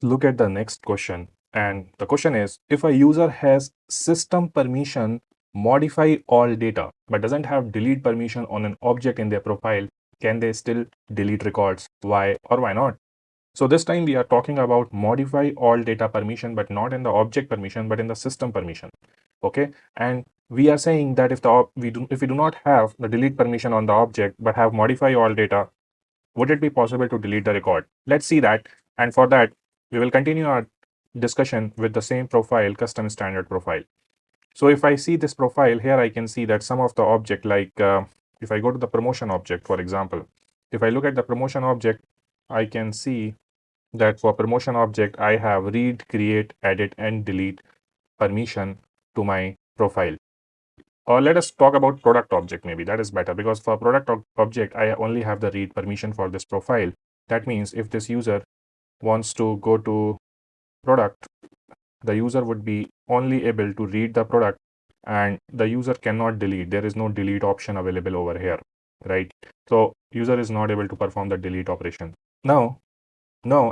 look at the next question. And the question is, if a user has system permission, modify all data, but doesn't have delete permission on an object in their profile, can they still delete records? Why or why not? So this time we are talking about modify all data permission, but not in the object permission, but in the system permission. Okay. And we are saying that if we do not have the delete permission on the object, but have modify all data, would it be possible to delete the record? Let's see that. And for that, we will continue our discussion with the same profile, custom standard profile. So if I see this profile here, I can see that some of the object, like if I go to the promotion object, for example, if I look at the promotion object, I can see that for promotion object, I have read, create, edit, and delete permission to my profile. Or let us talk about product object, maybe that is better, because for product object, I only have the read permission for this profile. That means if this user wants to go to product, the user would be only able to read the product and the user cannot delete. There is no delete option available over here, right? So user is not able to perform the delete operation. Now,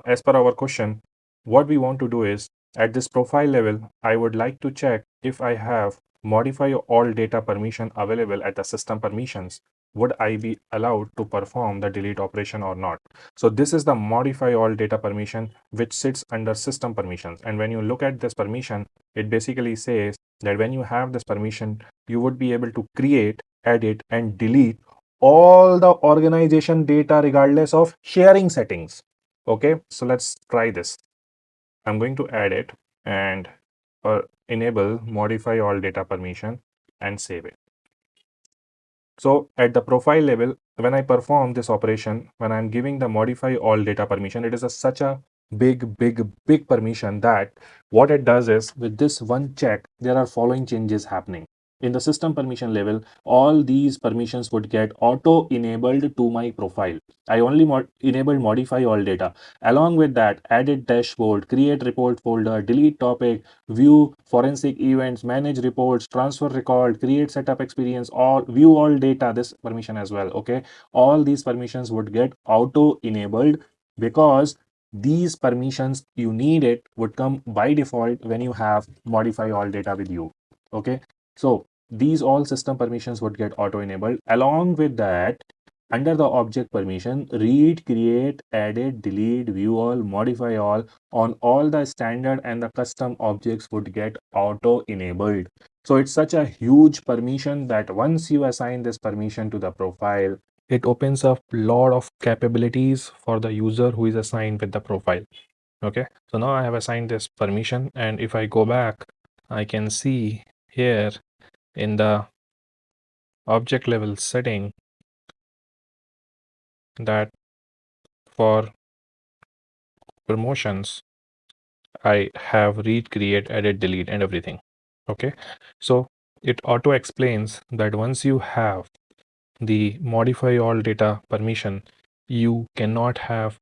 as per our question, what we want to do is at this profile level, I would like to check if I have modify all data permission available at the system permissions. Would I be allowed to perform the delete operation or not? So this is the modify all data permission, which sits under system permissions. And when you look at this permission, it basically says that when you have this permission, you would be able to create, edit, and delete all the organization data regardless of sharing settings. Okay, so let's try this. I'm going to add it and enable modify all data permission and save it. So at the profile level, when I perform this operation, when I'm giving the modify all data permission, it is such a big permission that what it does is with this one check, there are following changes happening. In the system permission level, all these permissions would get auto enabled to my profile. I only enabled modify all data. Along with that, edit dashboard, create report folder, delete topic, view forensic events, manage reports, transfer record, create setup experience, all view all data, this permission as well. Okay, all these permissions would get auto enabled because these permissions you need it would come by default when you have modify all data with you. Okay, so these all system permissions would get auto enabled. Along with that, under the object permission, read, create, edit, delete, view all, modify all on all the standard and the custom objects would get auto enabled. So it's such a huge permission that once you assign this permission to the profile, it opens up a lot of capabilities for the user who is assigned with the profile. Okay, so now I have assigned this permission, and if I go back, I can see here in the object level setting that for promotions, I have read, create, edit, delete, and everything. Okay, so it auto explains that once you have the modify all data permission, you cannot have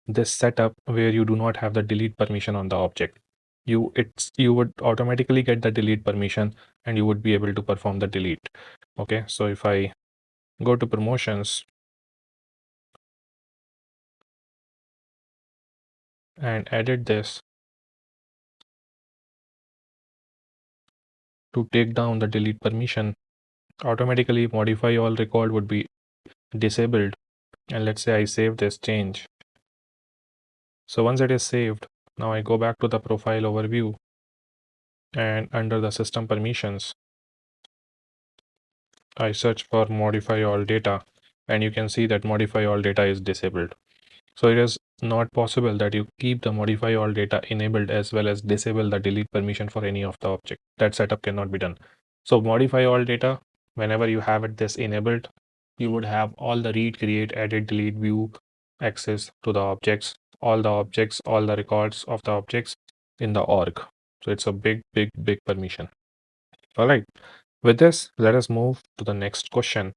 this setup where you do not have the delete permission on the object. You would automatically get the delete permission and you would be able to perform the delete. Okay, so if I go to promotions and edit this to take down the delete permission, automatically modify all record would be disabled. And let's say I save this change. So once it is saved, now I go back to the profile overview and under the system permissions, I search for modify all data and you can see that modify all data is disabled. So it is not possible that you keep the modify all data enabled as well as disable the delete permission for any of the object. That setup cannot be done. So modify all data, whenever you have it this enabled, you would have all the read, create, edit, delete, view access to the objects, all the records of the objects in the org. So it's a big permission. All right. With this, let us move to the next question.